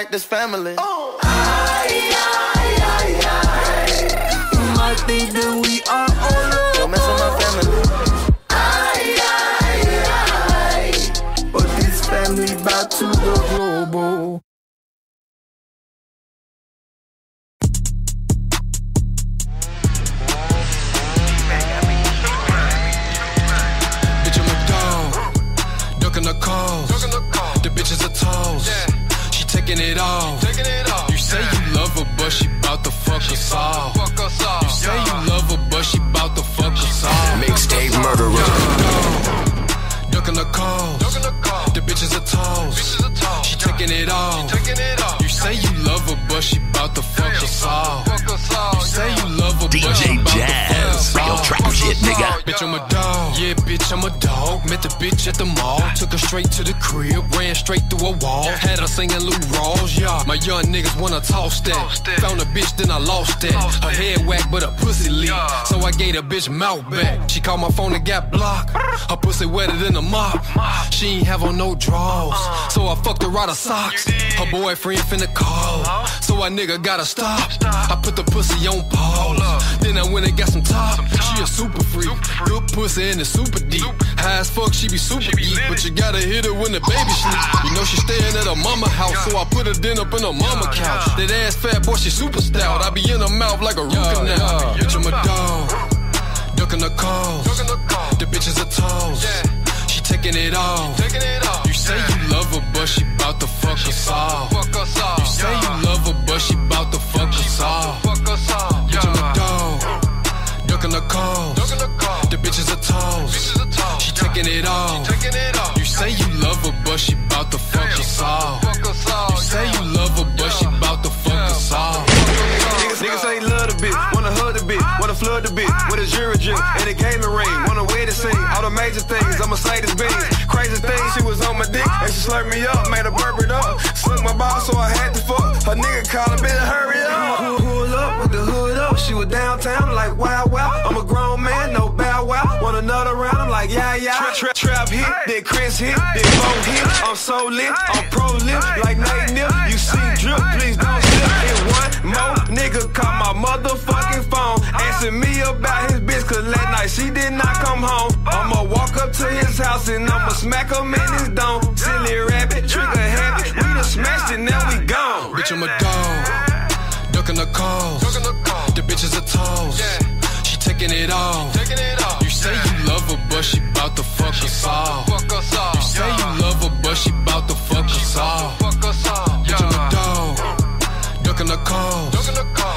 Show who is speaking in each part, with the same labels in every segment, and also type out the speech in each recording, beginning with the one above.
Speaker 1: like this family.
Speaker 2: Oh. You might think that we are all
Speaker 1: don't mess with my family.
Speaker 2: But this family about to go global.
Speaker 3: Bitch, I'm a dog, ducking the calls. The bitch is a toss. She taking it off. You say you love her, but she bout to fuck us all. You say you love her, but she bout to fuck us all.
Speaker 4: Mixtape murderer.
Speaker 3: Ducking the calls. The bitch is a toss. She taking it off. You say you love her, but she bout to fuck us all. You say you love her, but she bout to fuck us all.
Speaker 4: Real trap shit, nigga.
Speaker 3: Bitch, I'm a dog. Yeah, bitch, I'm a dog. Met the bitch at the mall. Took her straight to the crib. Ran straight through a wall. Had her singing Lou Rawls, yeah. My young niggas wanna toss that. Found a bitch, then I lost that. Her head whack, but her pussy leak. So I gave the bitch mouth back. She called my phone and got blocked. Her pussy wetter than a mop. She ain't have on no drawers. So I fucked her out of socks. Her boyfriend finna call. So I nigga gotta stop. I put the pussy on pause. Then I went and got some top. She a super freak. Good pussy and it's super deep. High as fuck, she be super geek. But you gotta hit her when the baby sleep. You know she staying at her mama house. So I put her then up in her mama couch. That ass fat boy, she super stout. I be in her mouth like a root canal. Bitch, I'm a dog. Ducking the calls. The bitch is a toss. She taking it off. You say you love her, but she bout to fuck us all. You say you love her, but she bout to fuck us all. Bitch, I'm a dog. Ducking the calls. The bitch is a toss. She taking it off. You say you love her, but she bout to fuck us all. You say you love her, but she bout to fuck us all.
Speaker 5: Niggas say love the bitch, wanna hug the bitch, wanna flood the bitch with a jury drink and a gaming ring, wanna wear the scene, all the major things, I'm Mercedes Benz. Crazy thing, she was on my dick and she slurped me up, made her burp it up, sucked my ball so I had to fuck. Her nigga callin', better hurry up. Pull up with the hood up, she was downtown like wow wow. I'm a grown man, no bow wow. Want another round, I'm like yeah. Trap hit, then Chris hit, then Bo hit. I'm so lit, I'm pro lit, like Nate Nip. You see drip, please don't slip. And one more nigga call my motherfucking phone, asking me about his bitch, cause last night she did not come home. I'ma walk up to his house and I'ma smack him in his dome. Silly rabbit, trigger happy, we done smashed it, now we gone.
Speaker 3: Bitch, I'm a dog, ducking the calls. The bitch is a toss. She taking it off. You say you love her, but she bout to fuck us all. You say you love her, but she bout to fuck us all. Bitch, I'm a dog, ducking the calls.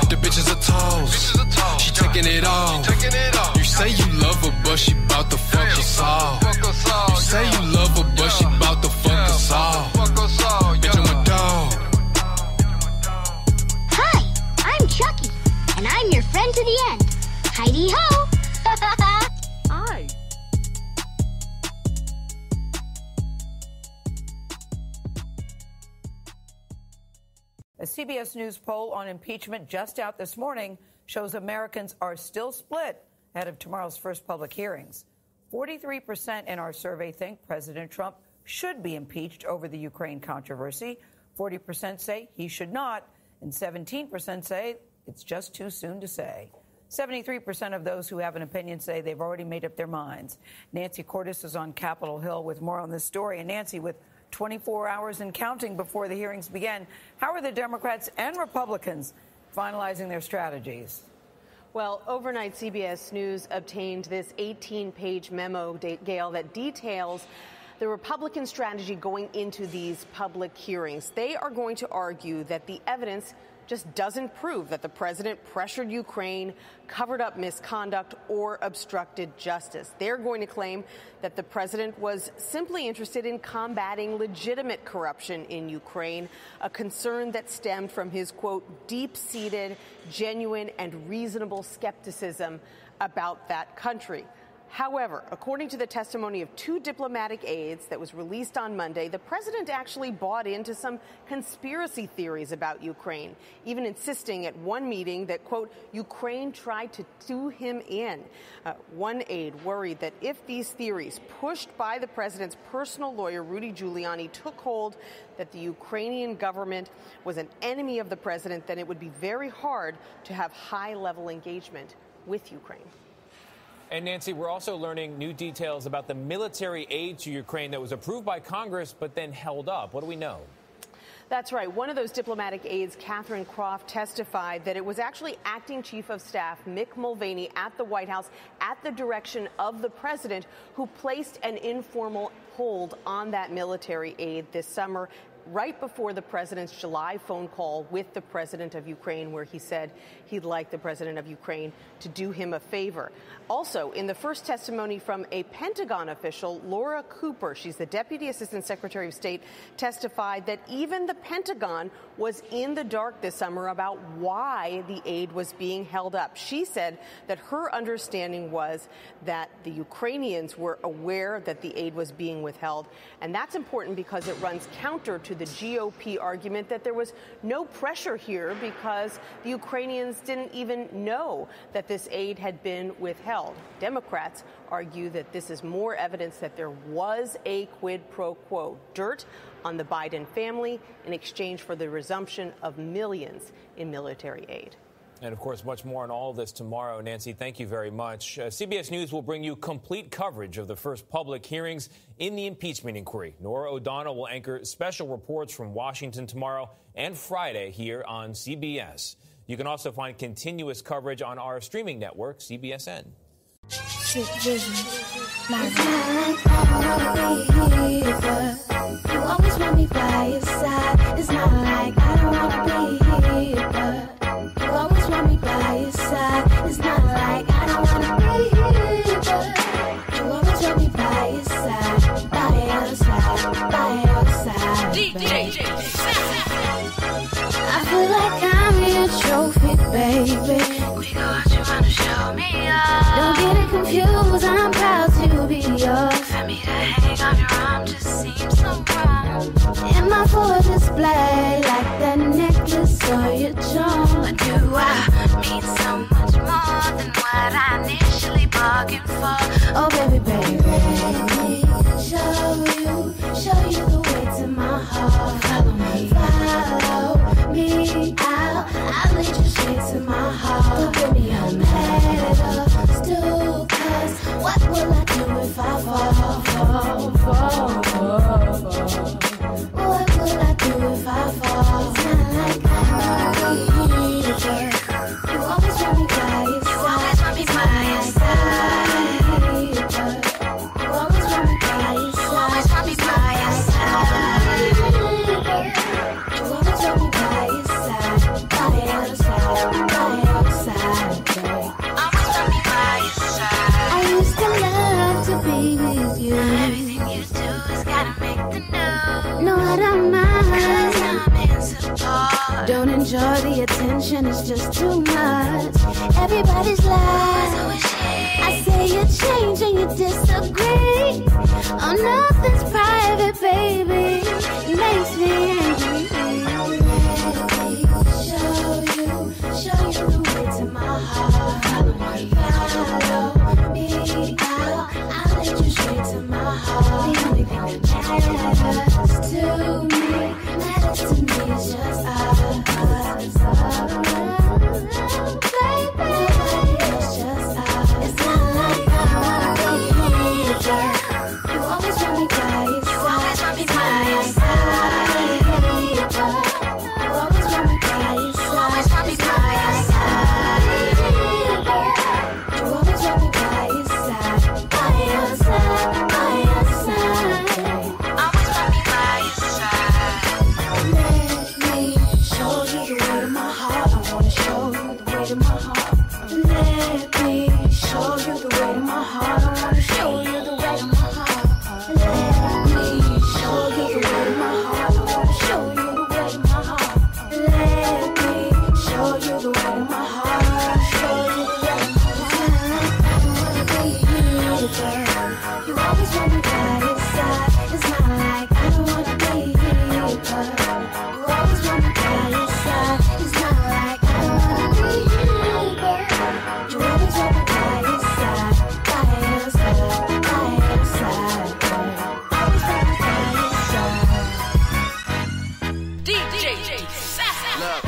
Speaker 3: The bitch is a toss. She taking it off. You say you love her, but she bout to fuck us all. You say you love her, but she bout to fuck us all. Bitch, I'm a dog.
Speaker 6: Hi, I'm Chucky, and I'm your friend to the end. Heidi ho!
Speaker 7: Hi. A CBS News poll on impeachment just out this morning shows Americans are still split ahead of tomorrow's first public hearings. 43% in our survey think President Trump should be impeached over the Ukraine controversy. 40% say he should not, and 17% say it's just too soon to say. 73% of those who have an opinion say they've already made up their minds. Nancy Cordes is on Capitol Hill with more on this story. And Nancy, with 24 hours and counting before the hearings begin, how are the Democrats and Republicans finalizing their strategies?
Speaker 8: Well, overnight, CBS News obtained this 18-page memo, Gail, that details the Republican strategy going into these public hearings. They are going to argue that the evidence just doesn't prove that the president pressured Ukraine, covered up misconduct, or obstructed justice. They're going to claim that the president was simply interested in combating legitimate corruption in Ukraine, a concern that stemmed from his, quote, deep-seated, genuine, and reasonable skepticism about that country. However, according to the testimony of 2 diplomatic aides that was released on Monday, the president actually bought into some conspiracy theories about Ukraine, even insisting at one meeting that, quote, Ukraine tried to do him in. One aide worried that if these theories, pushed by the president's personal lawyer, Rudy Giuliani, took hold, that the Ukrainian government was an enemy of the president, then it would be very hard to have high-level engagement with Ukraine.
Speaker 1: And Nancy, we're also learning new details about the military aid to Ukraine that was approved by Congress but then held up. What do we know?
Speaker 8: That's right. One of those diplomatic aides, Catherine Croft, testified that it was actually acting chief of staff Mick Mulvaney at the White House at the direction of the president who placed an informal hold on that military aid this summer, right before the president's July phone call with the president of Ukraine, where he said he'd like the president of Ukraine to do him a favor. Also, in the first testimony from a Pentagon official, Laura Cooper, she's the Deputy Assistant Secretary of State, testified that even the Pentagon was in the dark this summer about why the aid was being held up. She said that her understanding was that the Ukrainians were aware that the aid was being withheld. And that's important because it runs counter to the GOP argument that there was no pressure here because the Ukrainians didn't even know that this aid had been withheld. Democrats argue that this is more evidence that there was a quid pro quo, dirt on the Biden family in exchange for the resumption of millions in military aid.
Speaker 1: And, of course, much more on all of this tomorrow. Nancy, thank you very much. CBS News will bring you complete coverage of the first public hearings in the impeachment inquiry. Norah O'Donnell will anchor special reports from Washington tomorrow and Friday here on CBS. You can also find continuous coverage on our streaming network, CBSN.
Speaker 9: Sick vision. It's not like I don't wanna be here, but you always want me by your side. It's not like I don't wanna be here, but you always want me by your side. It's not like I don't wanna be here, but you always want me by your side, by your side, by your side. I feel like I'm your trophy, baby. We got you want to show me up. Don't get it confused, I'm proud to be yours. For me to hang on your arm just seems so wrong. In my full display, like that necklace or your charm. But do I mean so much more than what I initially bargained for? Oh, baby, baby, let me show you the way to my heart. Follow me, follow me out. I'll lead you straight to my heart. Don't give me a pedestal, 'cause what will I do if I fall? What will I do if I fall? It's not like I'm here, but you always want me by your side. You always want me by your side. You always want me by your side. You always want me by your side. You always want me by your side. By your side. By your side. Always want me by your side. I used to love to be with you. Everything you do has gotta make the news. No, I don't mind. 'Cause I'm in support. Don't enjoy the attention, it's just too much. Everybody's lies. I say you change and you disagree. Oh, nothing's private, baby. It makes me angry. Show you the way to my heart. Follow me out. I'll lead you straight to my heart. The only thing that matters to me is just us. Baby, it's just us. It's not like I wanna be here. You always want me by your side. You always want me by your side. You always want me by your side. You always want me by your side. You always want me by your side. By your side. By your side. Always want me by your side. Let me show you the way to my heart. I wanna show you the way to my heart. Let me show you the way to my heart. I wanna show you the way to my heart. want me by your side. It's not like I don't wanna be here, but you always want me by your side. It's not like I don't wanna be here, but you always want me by your side, by your side, by your side. Always want me by your side.
Speaker 10: DJ Sass.
Speaker 11: Look,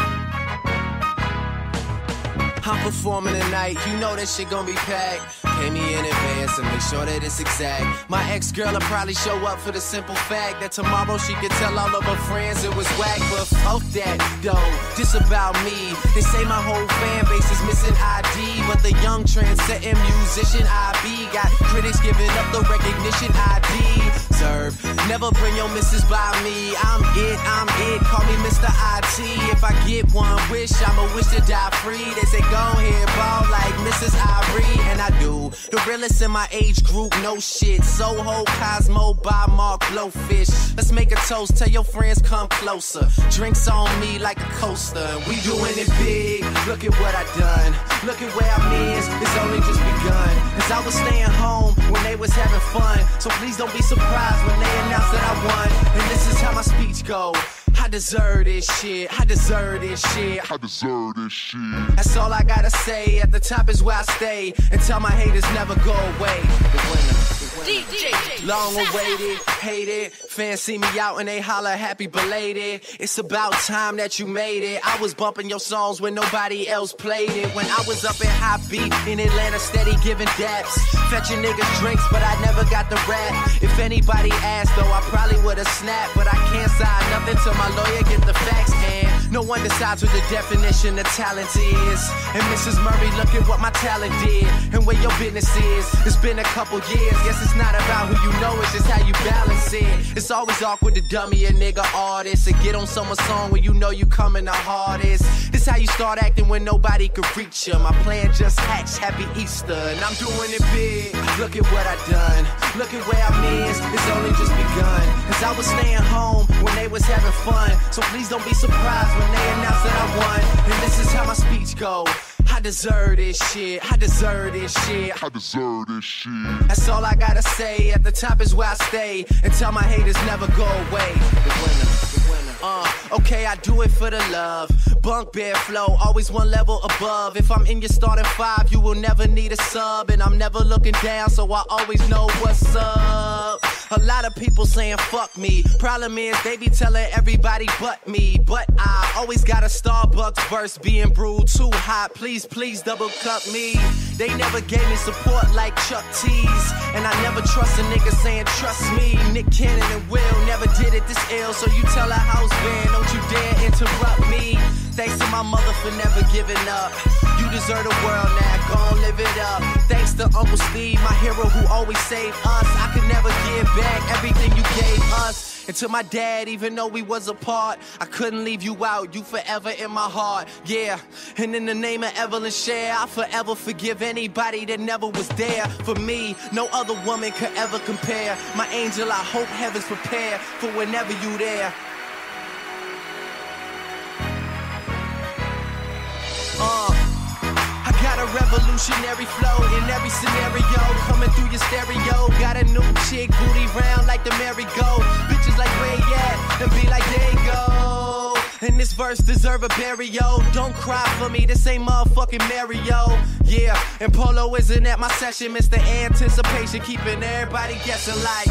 Speaker 11: I'm performing tonight, you know that shit gon' be packed. Pay me in advance and make sure that it's exact. My ex-girl will probably show up for the simple fact that tomorrow she could tell all of her friends it was whack. But fuck that, though, this about me. They say my whole fan base is missing ID, but the young trendsetting musician I be got critics giving up the recognition I deserve. Never bring your missus by me. I'm it, call me Mr. IT. If I get one wish, I'ma wish to die free. They say go ahead, ball like Mrs. Irie, and I do. The realest in my age group, no shit. Soho, Cosmo, by Mark, Blowfish. Let's make a toast, tell your friends come closer. Drinks on me like a coaster, and we doing it big. Look at what I done, look at where I'm in. It's only just begun. Cause I was staying home when they was having fun. So please don't be surprised when they announce that I won. And this is how my speech go. I deserve this shit, I deserve this shit, I deserve this shit. That's all I gotta say, at the top is where I stay. And tell my haters never go away. The winner.
Speaker 10: DJ
Speaker 11: long awaited, hated. Fans see me out and they holler happy belated. It's about time that you made it. I was bumping your songs when nobody else played it. When I was up at High Beat in Atlanta, steady giving daps, fetching niggas drinks, but I never got the rap. If anybody asked though, I probably would've snapped, but I can't sign nothing till my lawyer get the facts. And no one decides what the definition of talent is. And Mrs. Murray, look at what my talent did and where your business is. It's been a couple years, guess it's not about who you know, it's just how you balance it. It's always awkward to dummy a nigga artist and get on someone's song when you know you coming the hardest. This how you start acting when nobody could reach you. My plan just hatched, happy Easter, and I'm doing it big. Look at what I done, look at where I'm in. It's only just begun. Cause I was staying home when they was having fun. So please don't be surprised when they announce that I won. And this is how my speech go. I deserve this shit, I deserve this shit, I deserve this shit. That's all I gotta say, at the top is where I stay. And tell my haters never go away. The winner. Okay, I do it for the love. Bunk bed flow, always one level above. If I'm in your starting five, you will never need a sub. And I'm never looking down, so I always know what's up. A lot of people saying fuck me. Problem is they be telling everybody but me. But I always got a Starbucks verse being brewed too hot. Please, please double cup me. They never gave me support like Chuck T's. And I never trust a nigga saying trust me. Nick Cannon and Will never did it this ill. So you tell a house band, don't you dare interrupt me. Thanks to my mother for never giving up. You deserve the world now, go on live it up. Thanks to Uncle Steve, my hero who always saved us. I could never give back everything you gave us. And to my dad, even though we was apart, I couldn't leave you out, you forever in my heart. Yeah, and in the name of Evelyn Cher, I forever forgive anybody that never was there for me. No other woman could ever compare. My angel, I hope heaven's prepared for whenever you there. I got a revolutionary flow in every scenario, coming through your stereo. Got a new chick, booty round like the merry-go. Bitches like where you at, and be like there you go. And this verse deserve a burial. Don't cry for me, this ain't motherfucking Mario. Yeah, and Polo isn't at my session, Mr. Anticipation, keeping everybody guessing like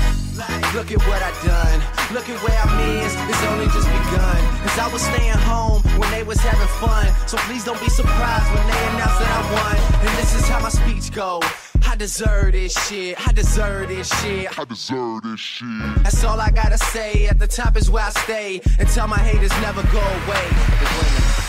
Speaker 11: look at what I done, look at where I'm in. It's only just begun. Cause I was staying home when they was having fun. So please don't be surprised when they announce that I won. And this is how my speech go. I deserve this shit, I deserve this shit, I deserve this shit. That's all I gotta say, at the top is where I stay. And tell my haters never go away. The winner.